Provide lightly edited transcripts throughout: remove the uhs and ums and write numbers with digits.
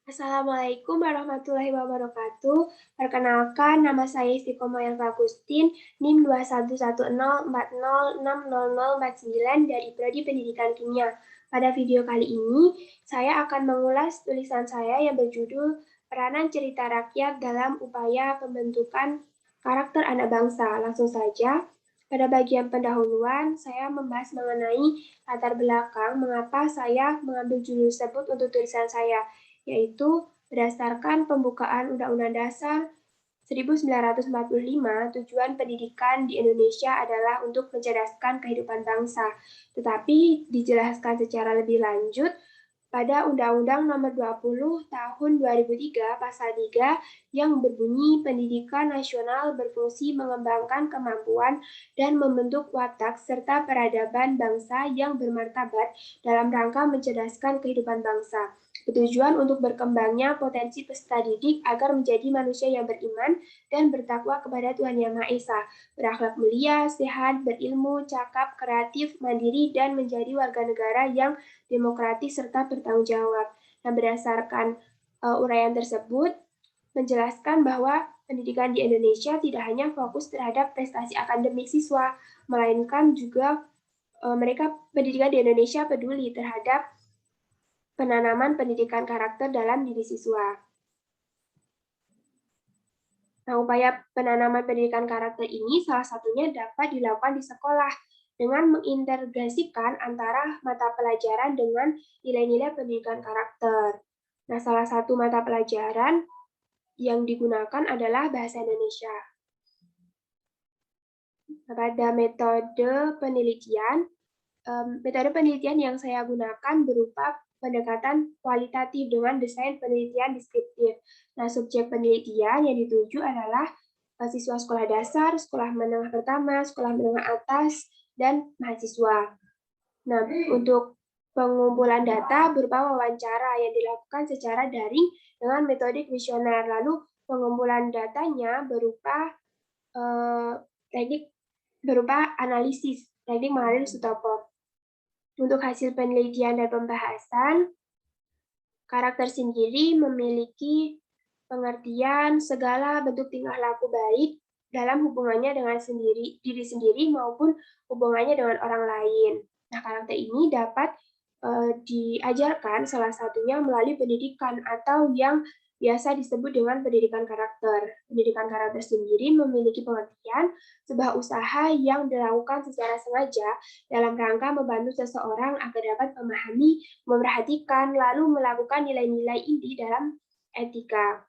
Assalamualaikum warahmatullahi wabarakatuh. Perkenalkan, nama saya Istiqomah Agustin, NIM 211040606049 dari Prodi Pendidikan Kimia. Pada video kali ini, saya akan mengulas tulisan saya yang berjudul Peranan Cerita Rakyat dalam Upaya Pembentukan Karakter Anak Bangsa. Langsung saja, pada bagian pendahuluan, saya membahas mengenai latar belakang mengapa saya mengambil judul tersebut untuk tulisan saya, yaitu berdasarkan pembukaan Undang-Undang Dasar 1945, tujuan pendidikan di Indonesia adalah untuk mencerdaskan kehidupan bangsa. Tetapi dijelaskan secara lebih lanjut pada Undang-Undang Nomor 20 Tahun 2003 Pasal 3 yang berbunyi pendidikan nasional berfungsi mengembangkan kemampuan dan membentuk watak serta peradaban bangsa yang bermartabat dalam rangka mencerdaskan kehidupan bangsa. Bertujuan untuk berkembangnya potensi peserta didik agar menjadi manusia yang beriman dan bertakwa kepada Tuhan Yang Maha Esa, berakhlak mulia, sehat, berilmu, cakap, kreatif, mandiri, dan menjadi warga negara yang demokratis, serta bertanggung jawab. Nah, berdasarkan uraian tersebut, menjelaskan bahwa pendidikan di Indonesia tidak hanya fokus terhadap prestasi akademik siswa, melainkan juga mereka pendidikan di Indonesia peduli terhadap penanaman pendidikan karakter dalam diri siswa. Nah, upaya penanaman pendidikan karakter ini salah satunya dapat dilakukan di sekolah dengan mengintegrasikan antara mata pelajaran dengan nilai-nilai pendidikan karakter. Nah, salah satu mata pelajaran yang digunakan adalah bahasa Indonesia. Pada metode penelitian yang saya gunakan berupa pendekatan kualitatif dengan desain penelitian deskriptif. Nah, subjek penelitian yang dituju adalah siswa sekolah dasar, sekolah menengah pertama, sekolah menengah atas, dan mahasiswa. Nah, untuk pengumpulan data berupa wawancara yang dilakukan secara daring dengan metode kuesioner. Lalu pengumpulan datanya berupa teknik berupa analisis, teknik mengalir Sutapa. Untuk hasil penelitian dan pembahasan, karakter sendiri memiliki pengertian segala bentuk tingkah laku baik dalam hubungannya dengan diri sendiri maupun hubungannya dengan orang lain. Nah, karakter ini dapat diajarkan salah satunya melalui pendidikan atau yang biasa disebut dengan pendidikan karakter. Pendidikan karakter sendiri memiliki pengertian sebuah usaha yang dilakukan secara sengaja dalam rangka membantu seseorang agar dapat memahami, memperhatikan, lalu melakukan nilai-nilai inti dalam etika.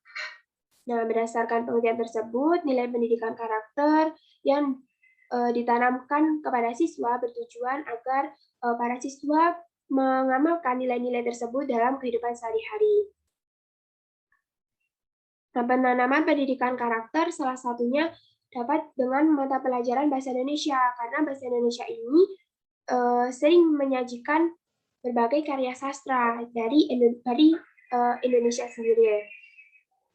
Nah, berdasarkan pengertian tersebut, nilai pendidikan karakter yang ditanamkan kepada siswa bertujuan agar para siswa mengamalkan nilai-nilai tersebut dalam kehidupan sehari-hari. Nah, penanaman pendidikan karakter salah satunya dapat dengan mata pelajaran bahasa Indonesia, karena bahasa Indonesia ini sering menyajikan berbagai karya sastra dari Indonesia sendiri.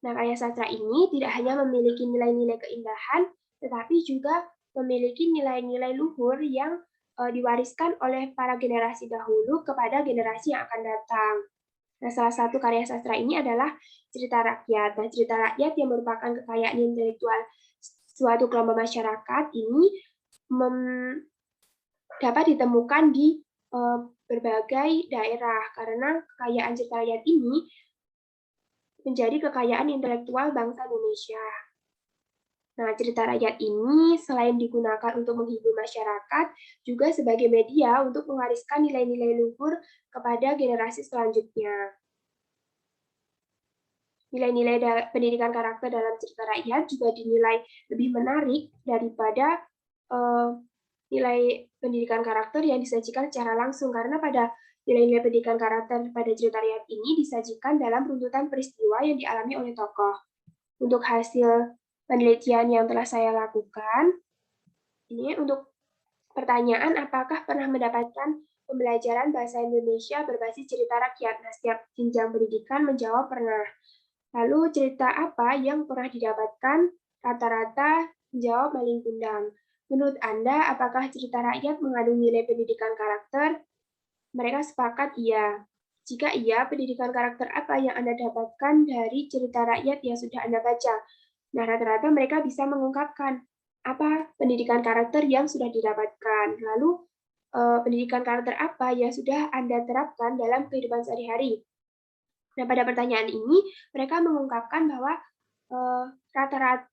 Nah, karya sastra ini tidak hanya memiliki nilai-nilai keindahan, tetapi juga memiliki nilai-nilai luhur yang diwariskan oleh para generasi dahulu kepada generasi yang akan datang. Nah, salah satu karya sastra ini adalah cerita rakyat. Nah, cerita rakyat yang merupakan kekayaan intelektual suatu kelompok masyarakat ini dapat ditemukan di berbagai daerah, karena kekayaan cerita rakyat ini menjadi kekayaan intelektual bangsa Indonesia. Nah, cerita rakyat ini selain digunakan untuk menghibur masyarakat, juga sebagai media untuk mewariskan nilai-nilai luhur kepada generasi selanjutnya. Nilai-nilai pendidikan karakter dalam cerita rakyat juga dinilai lebih menarik daripada nilai pendidikan karakter yang disajikan secara langsung, karena pada nilai-nilai pendidikan karakter pada cerita rakyat ini disajikan dalam runtutan peristiwa yang dialami oleh tokoh. Untuk hasil penelitian yang telah saya lakukan, ini untuk pertanyaan apakah pernah mendapatkan pembelajaran bahasa Indonesia berbasis cerita rakyat? Nah, setiap jenjang pendidikan menjawab pernah. Lalu cerita apa yang pernah didapatkan? Rata-rata menjawab Malin Kundang. Menurut Anda, apakah cerita rakyat mengandung nilai pendidikan karakter? Mereka sepakat iya. Jika iya, pendidikan karakter apa yang Anda dapatkan dari cerita rakyat yang sudah Anda baca? Nah, rata-rata mereka bisa mengungkapkan apa pendidikan karakter yang sudah didapatkan. Lalu, pendidikan karakter apa yang sudah Anda terapkan dalam kehidupan sehari-hari? Nah, pada pertanyaan ini, mereka mengungkapkan bahwa eee, rata-rat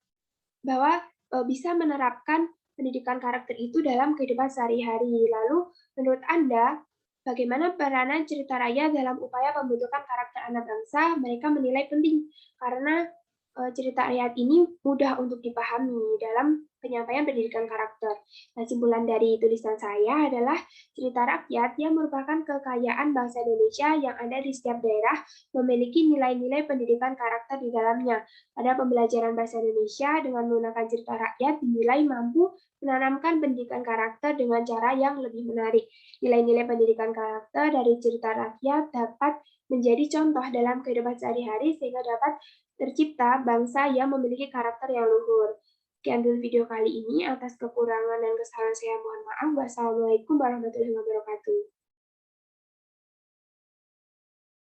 bahwa, bisa menerapkan pendidikan karakter itu dalam kehidupan sehari-hari. Lalu, menurut Anda, bagaimana peranan cerita raya dalam upaya pembentukan karakter anak bangsa? Mereka menilai penting karena, cerita rakyat ini mudah untuk dipahami dalam penyampaian pendidikan karakter. Nah, kesimpulan dari tulisan saya adalah cerita rakyat yang merupakan kekayaan bangsa Indonesia yang ada di setiap daerah memiliki nilai-nilai pendidikan karakter di dalamnya. Pada pembelajaran bahasa Indonesia dengan menggunakan cerita rakyat dinilai mampu menanamkan pendidikan karakter dengan cara yang lebih menarik. Nilai-nilai pendidikan karakter dari cerita rakyat dapat menjadi contoh dalam kehidupan sehari-hari sehingga dapat tercipta bangsa yang memiliki karakter yang luhur. Sekian dulu video kali ini. Atas kekurangan dan kesalahan saya mohon maaf. Wassalamualaikum warahmatullahi wabarakatuh.